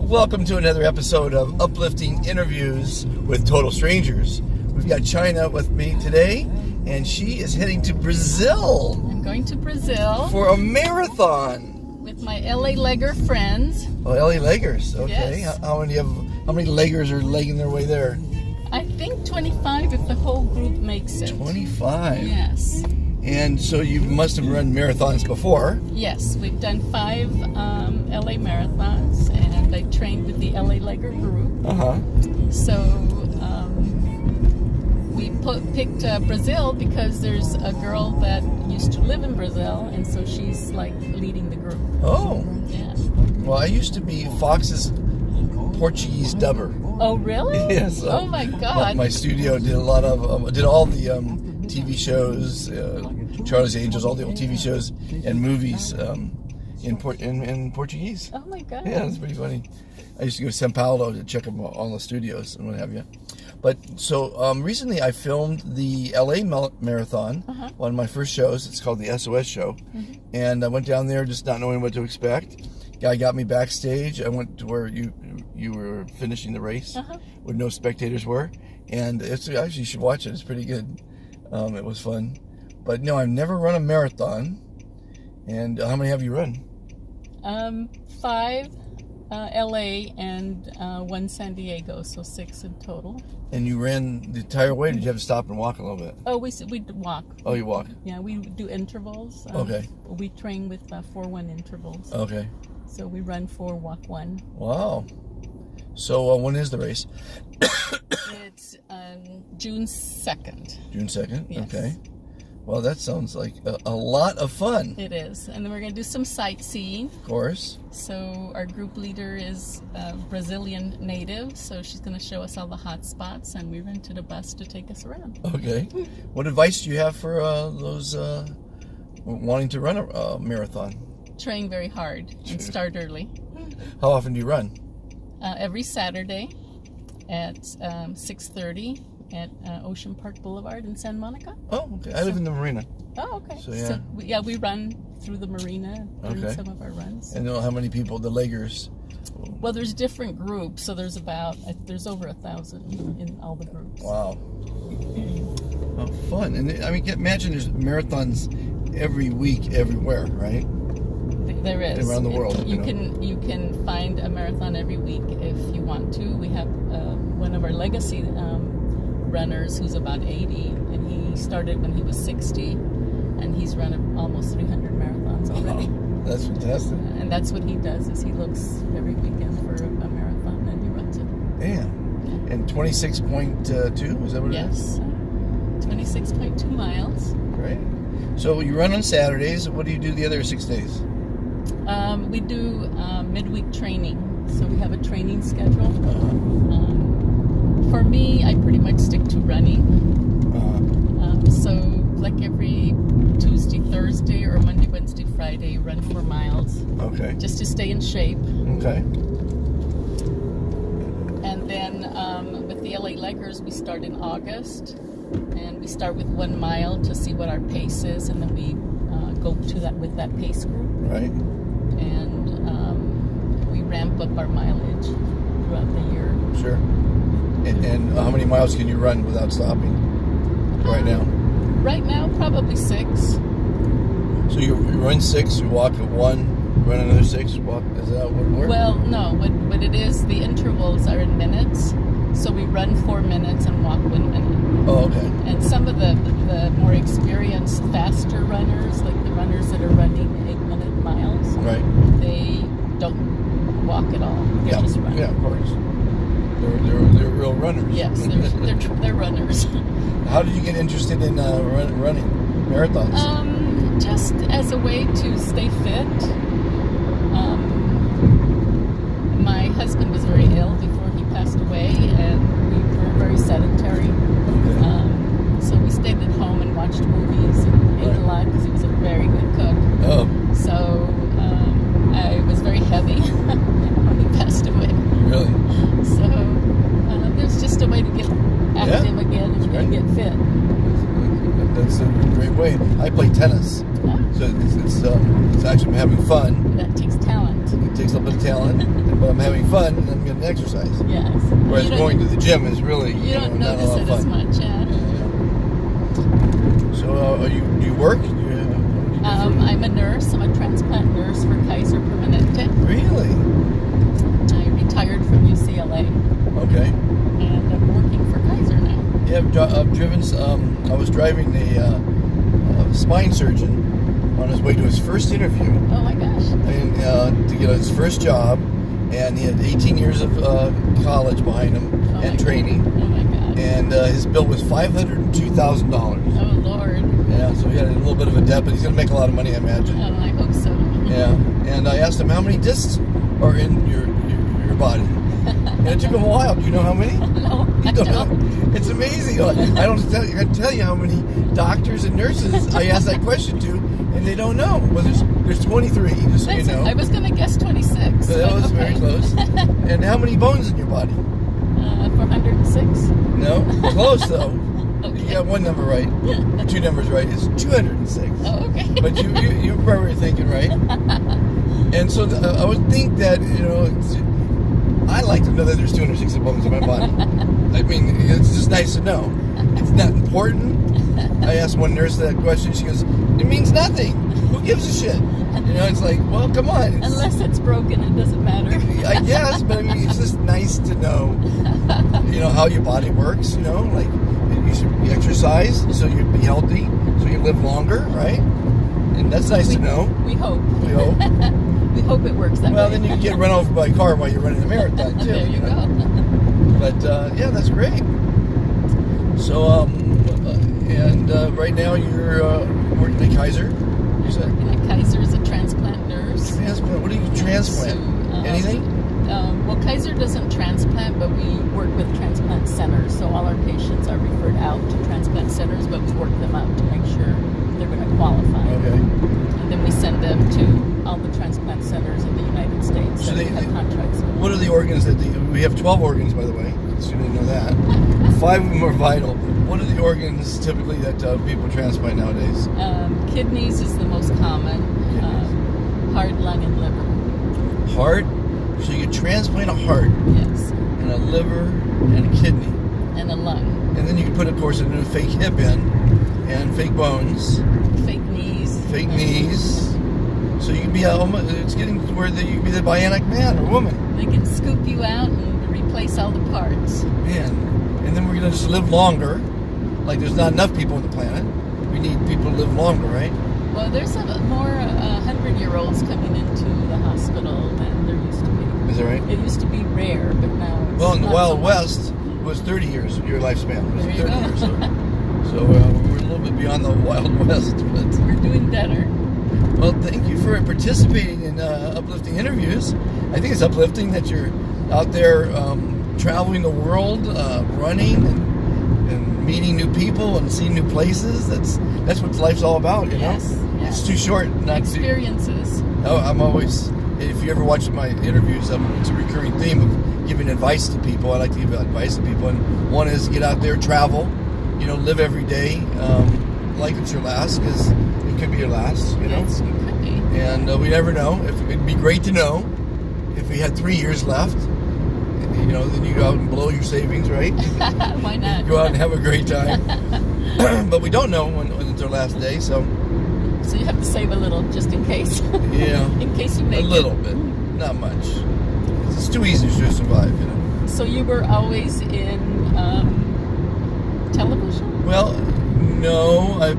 Welcome to another episode of Uplifting Interviews with Total Strangers. We've got China with me today, and she is heading to Brazil. I'm going to Brazil for a marathon with my LA legger friends. Oh, LA leggers. Okay. Yes. How many leggers are legging their way there? I think 25 if the whole group makes it. 25. Yes. And so you must have run marathons before. Yes, we've done 5 LA marathons, and I trained with the LA legger group. So we picked Brazil because there's a girl that used to live in Brazil, and so she's like leading the group. Oh. Yeah. Well, I used to be Fox's Portuguese dubber. Oh, really? Yes. Oh my God. My studio did a lot of did all the TV shows, Charlie's Angels, all the old TV shows and movies in Portuguese. Oh my God. Yeah, it's pretty funny. I used to go to São Paulo to check them all the studios and what have you. But so recently I filmed the LA Marathon, one of my first shows. It's called the SOS Show. And I went down there just not knowing what to expect. Guy got me backstage. I went to where you were finishing the race, where no spectators were. And it's actually, you should watch it. It's pretty good. It was fun. But no, I've never run a marathon. And how many have you run? 5 LA and 1 San Diego, so 6 in total. And you ran the entire way, or did you have to stop and walk a little bit? Oh, we walk. Oh, you walk? Yeah, we do intervals. Okay. We train with 4-1 intervals. Okay. So we run 4, walk 1. Wow. So when is the race? It's June 2nd. June 2nd? Yes. Okay. Well, that sounds like a lot of fun. It is. And then we're going to do some sightseeing. Of course. So our group leader is a Brazilian native, so she's going to show us all the hot spots, and we rented a bus to take us around. Okay. What advice do you have for those wanting to run a marathon? Train very hard and start early. How often do you run? Every Saturday at 6:30 at Ocean Park Boulevard in Santa Monica. Oh, okay. I live in the marina. Oh, okay. So, yeah. We run through the marina during some of our runs. And how many people, the leggers? Well, there's different groups, so there's over 1,000 in all the groups. Wow. Oh, fun. And I mean, imagine there's marathons every week, everywhere, right? There is. Around the world. You can find a marathon every week if you want to. We have one of our legacy runners who's about 80, and he started when he was 60, and he's run almost 300 marathons already. Wow, that's fantastic. And that's what he does, is he looks every weekend for a marathon, and he runs it. Damn. Yeah. And 26.2, is that what it is? Yes. 26.2 miles. Great. So you run on Saturdays. What do you do the other 6 days? We do midweek training. So we have a training schedule. For me, I pretty much stick to running. So like every Tuesday, Thursday, or Monday, Wednesday, Friday, run 4 miles. Okay. Just to stay in shape. Okay. And then with the LA Leggers, we start in August. And we start with 1 mile to see what our pace is, and then we go to that with that pace group. Right. And we ramp up our mileage throughout the year. Sure. And how many miles can you run without stopping right now? Right now, probably 6. So you run 6, you walk at 1, run another 6, walk. Is that what it works? Well, no. What it is, the intervals are in minutes. So we run 4 minutes and walk 1 minute. Oh, okay. And some of the more experienced, faster runners, like the runners that are running 8-minute miles, right? They don't walk at all. They just run. Yeah, of course. They're real runners. Yes, they're runners. How did you get interested in running marathons? Just as a way to stay fit. My husband was very ill before he passed away, and we were very sedentary. So we stayed at home and watched movies and ate a lot because he was a very good cook. Oh. So I was very heavy when he passed away. Really? So it was just a way to get active again and get fit. That's a great way. I play tennis, so it's actually having fun. having fun and I'm getting exercise. Yes. Whereas going to the gym is really you don't not a notice lot it of fun. as much. Yeah. So do you work? I'm a nurse. I'm a transplant nurse for Kaiser Permanente. Really? I retired from UCLA. Okay. And I'm working for Kaiser now. Yeah, I've driven. I was driving a spine surgeon on his way to his first interview. Oh my gosh. And to get his first job, and he had 18 years of college behind him and training. God. Oh my God. And his bill was $502,000. Oh Lord. Yeah, so he had a little bit of a debt, but he's going to make a lot of money, I imagine. Oh, I hope so. Yeah, and I asked him how many discs are in your body. And it took him a while. Do you know how many? No, You don't know. It's amazing. I can tell you how many doctors and nurses I asked that question to, and they don't know. Well, there's 23, just so you know. I was going to guess 26. So that was very close. And how many bones in your body? 406. No, close though. Okay. You got one number right. 2 numbers right. It's 206. Oh, okay. But you're probably thinking right. And so I would think that I like to know that there's 260 bones in my body. I mean, it's just nice to know. It's not important. I asked one nurse that question. She goes, "It means nothing. Who gives a shit?" It's like, well, come on. Unless it's broken, it doesn't matter. I guess, but I mean, it's just nice to know, how your body works. Like you should exercise so you be healthy, so you live longer, right? And that's nice to know. We hope. We hope. We hope it works that way. Well, then you can get run over by a car while you're running the marathon too. There you go. But yeah, that's great. So, right now you're working at Kaiser. You said Working at Kaiser as a transplant nurse. transplant. What do you transplant? So, Anything? Well, Kaiser doesn't transplant, but we work with transplant centers. So all our patients are referred out to transplant centers, but we work them out to make sure they're going to qualify. Okay. And then we send them to all the transplant centers in the United States So that they we have contracts with. What are the organs we have 12 organs, by the way, so you didn't know that. 5 of them are vital. What are the organs typically that people transplant nowadays? Kidneys is the most common. Heart, lung, and liver. Heart? So you can transplant a heart Yes. and a liver and a kidney. And a lung. And then you can put, of course, a new fake hip in and fake bones. Fake knees. Fake knees. So you can be it's getting to where you can be the bionic man or woman. They can scoop you out and replace all the parts. Man. And then we're going to just live longer. Like there's not enough people on the planet. We need people to live longer, right? Well, there's more 100-year-olds coming into the hospital than there used to be. Is that right? It used to be rare, but now it's Well, in the not Wild so much. West was 30 years. Your lifespan was There 30 you go. years. So we're a little bit beyond the Wild West. But We're doing better. well, thank you for participating in uplifting interviews. I think it's uplifting that you're out there traveling the world, running and meeting new people and seeing new places. That's what life's all about, you know. Yes. It's too short not to. Experiences. I'm always, if you ever watch my interviews, it's a recurring theme of giving advice to people. I like to give advice to people, and one is get out there, travel, live every day like it's your last, because it could be your last, Yes, it could be. And we never know. It'd be great to know if we had 3 years left. Then you go out and blow your savings, right? Why not? Go out and have a great time. But we don't know when it's our last day, so So you have to save a little just in case. yeah, In case you make a little bit, not much. It's too easy to survive, So you were always in television? Well, no, I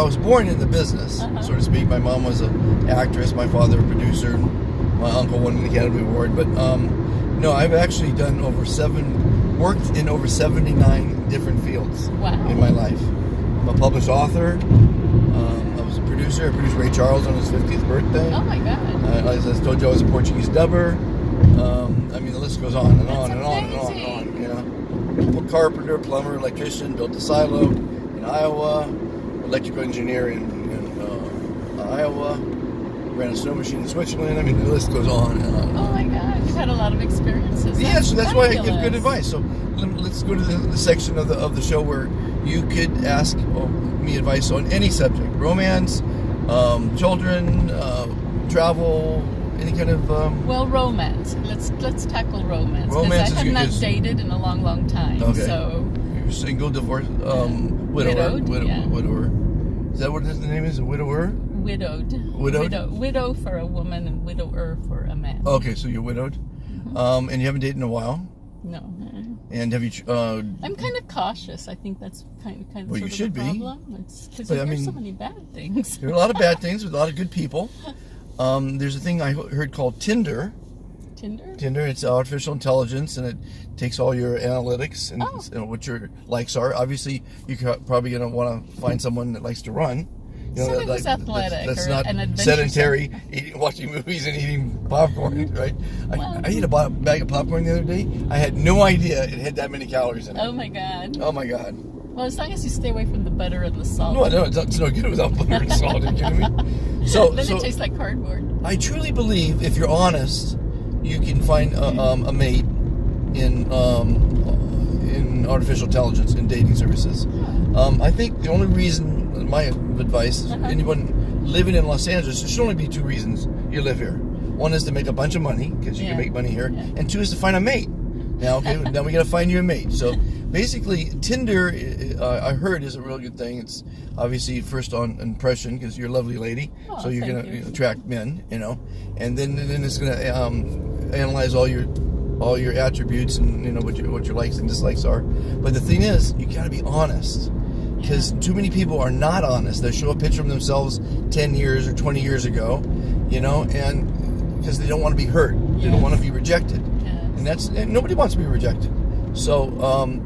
was born in the business, so to speak. My mom was an actress, my father a producer, my uncle won an Academy Award. But no, I've actually worked in over 79 different fields in my life. I'm a published author. I was a producer. I produced Ray Charles on his 50th birthday. Oh my God. As I told you, I was a Portuguese dubber. I mean, the list goes on and on and on and on and on. Carpenter, plumber, electrician, built a silo in Iowa, electrical engineer in Iowa, ran a snow machine in Switzerland. I mean, the list goes on and on. Oh my God, you've had a lot of experiences. Yeah, so that's why I give good fabulous. advice. So let's go to the section of the show where you could ask me advice on any subject: romance, children, travel, Any kind of Well, romance. Let's tackle romance. Romance Because I have not dated in a long time. Okay. So you're single, divorced, widower. Widowed, yeah. Widower. Is that what the name is? A widower? widowed. Widowed? Widow for a woman and widower for a man. Okay, so you're widowed. And you haven't dated in a while. No. And have you? I'm kind of cautious. I think that's kind of Well, sort you of should the be. problem. It's because But, I there's mean, so many bad things. there are a lot of bad things with a lot of good people. There's a thing I heard called Tinder. Tinder? Tinder, it's artificial intelligence, and it takes all your analytics and, Oh. and what your likes are. Obviously, you're probably going to want to find someone that likes to run. You know, Someone who's athletic that's or not an adventuresome. sedentary, watching movies and eating popcorn, right? I ate a bag of popcorn the other day. I had no idea it had that many calories in it. Oh my god. Oh my God. Well, as long as you stay away from the butter and the salt. No, it's no good without butter and salt. Are you kidding me? So Then it tastes like cardboard. I truly believe if you're honest, you can find a mate in artificial intelligence in dating services. I think the only reason, my advice, anyone living in Los Angeles, there should only be two reasons you live here. One is to make a bunch of money, because you can make money here, and two is to find a mate. Now, okay, now we got to find you a mate. So basically, Tinder, I heard, is a real good thing. It's obviously first on impression, because you're a lovely lady, so you're going to attract men, you know, and then it's going to analyze all your attributes and what your likes and dislikes are. But the thing is, you got to be honest, because too many people are not honest. They show a picture of themselves 10 years or 20 years ago, and because they don't want to be hurt, they don't want to be rejected, and nobody wants to be rejected. So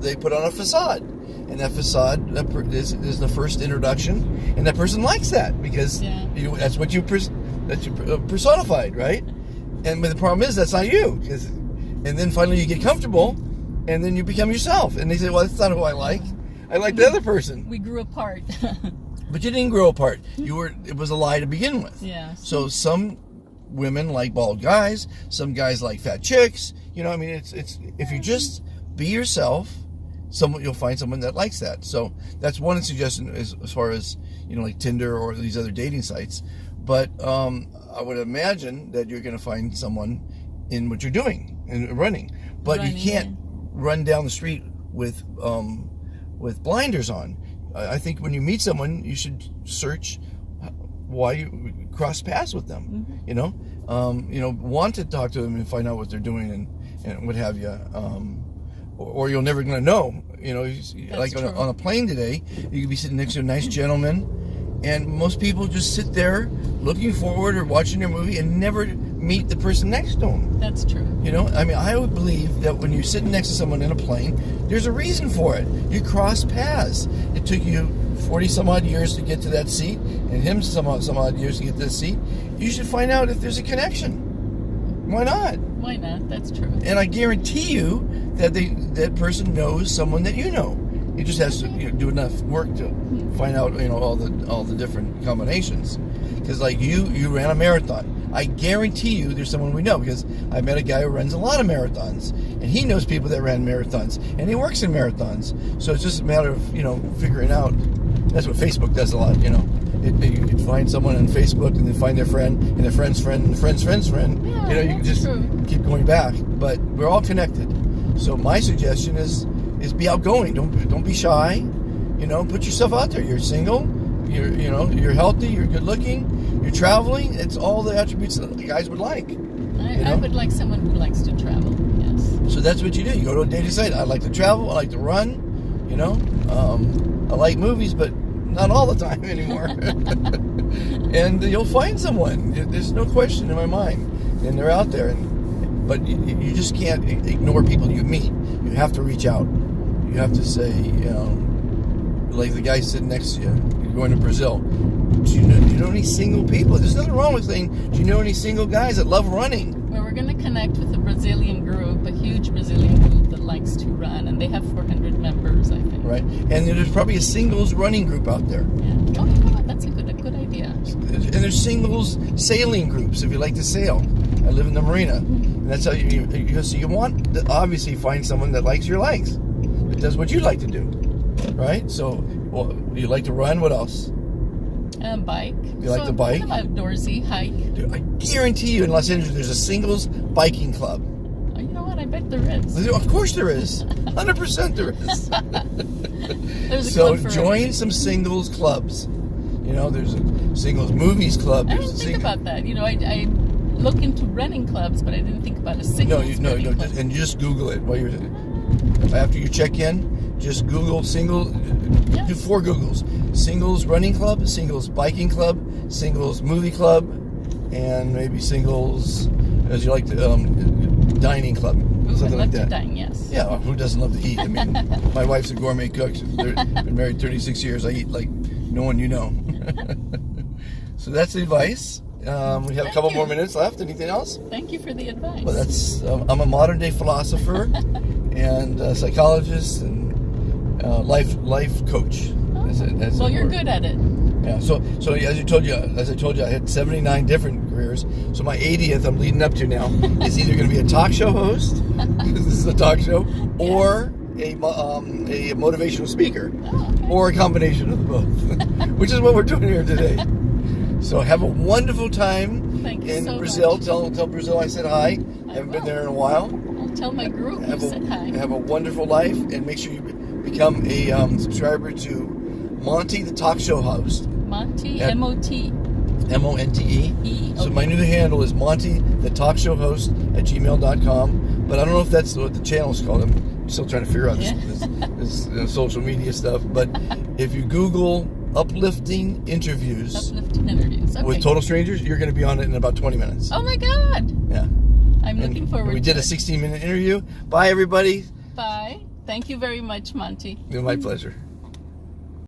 they put on a facade, and that facade is the first introduction, and that person likes that because that's what you personified, right? But the problem is that's not you, and then finally you get comfortable, and then you become yourself, and they say, well, that's not who I like. I like the other person. We grew apart. But you didn't grow apart. It was a lie to begin with. Yeah. So some women like bald guys, some guys like fat chicks. It's if you just be yourself, you'll find someone that likes that. So that's one suggestion as far as like Tinder or these other dating sites. But I would imagine that you're going to find someone in what you're doing and running. But you can't run down the street with blinders on. I think when you meet someone, you should search why you cross paths with them. Want to talk to them and find out what they're doing and what have you. Or you're never going to know. Like on a plane today, you could be sitting next to a nice gentleman, and most people just sit there looking forward or watching their movie and never meet the person next to them. That's true. I would believe that when you're sitting next to someone in a plane, there's a reason for it. You cross paths. It took you 40 some odd years to get to that seat, and him some odd years to get to the seat. You should find out if there's a connection. Why not? Why not? That's true. And I guarantee you that that person knows someone that you know. He just has to do enough work to find out all the different combinations. Because like you ran a marathon. I guarantee you there's someone we know, because I met a guy who runs a lot of marathons, and he knows people that ran marathons, and he works in marathons. So it's just a matter of figuring out. That's what Facebook does a lot. You can find someone on Facebook and then find their friend and their friend's friend and friend's friend's friend. Yeah, you can just keep going back. But we're all connected. So my suggestion is be outgoing. Don't be shy. Put yourself out there. You're single. You're healthy. You're good looking. You're traveling. It's all the attributes that guys would like. I would like someone who likes to travel. Yes. So that's what you do. You go to a dating site. I like to travel. I like to run. I like movies, but not all the time anymore. And you'll find someone. There's no question in my mind. And they're out there. But you just can't ignore people you meet. You have to reach out. You have to say, like the guy sitting next to you, you're going to Brazil. Do you know any single people? There's nothing wrong with saying, do you know any single guys that love running? Well, we're going to connect with a Brazilian group, a huge Brazilian group that likes to run, and they have 400 members, I think. Right. And there's probably a singles running group out there. Yeah. Oh, that's a good idea. And there's singles sailing groups if you like to sail. I live in the marina. And that's how you want to obviously find someone that likes your likes. That does what you like to do. Right? So, you like to run, what else? Bike. You like to bike? Kind of outdoorsy, hike. Dude, I guarantee you in Los Angeles there's a singles biking club. Oh, you know what? I bet there is. Of course there is. 100% there is. There's a So club for join everything. some singles clubs. You know, there's a singles movies club. I There's didn't a think about that. You know, I look into running clubs, but I didn't think about a No, singles running club. and just Google it while you're after you check in. Just Google single. Yeah. Do 4 Googles: singles running club, singles biking club, singles movie club, and maybe singles, as you like to, dining club, Ooh, something I like love that. to dine, yes. Yeah, well, who doesn't love to eat? I mean, my wife's a gourmet cook. She's been married 36 years. I eat like no one you know. So that's the advice. We have a couple more minutes left. Anything else? Thank you for the advice. Well, that's I'm a modern day philosopher and psychologist and life coach. Well, you're good at it. Yeah. So as I told you, I had 79 different careers. So my 80th, I'm leading up to now, is either going to be a talk show host, because this is a talk show, or a motivational speaker, or a combination of both, which is what we're doing here today. So have a wonderful time Thank you in so Brazil. much. Tell Brazil I said hi. Haven't been there in a while. I'll tell my group you said hi. Have a wonderful life, and make sure you become a subscriber to Monty, the talk show host. Monty, At- M-O-T. M-O-N-T-E. So Okay. my new handle is Monty, the talk show host at gmail.com. But I don't know if that's what the channel's called. I'm still trying to figure out this social media stuff. But if you Google Uplifting Interviews Uplifting interviews. Okay. with total strangers, you're going to be on it in about 20 minutes. Oh my God. Yeah. I'm looking forward We to did a it. 16-minute interview. Bye, everybody. Bye. Thank you very much, Monty. My pleasure.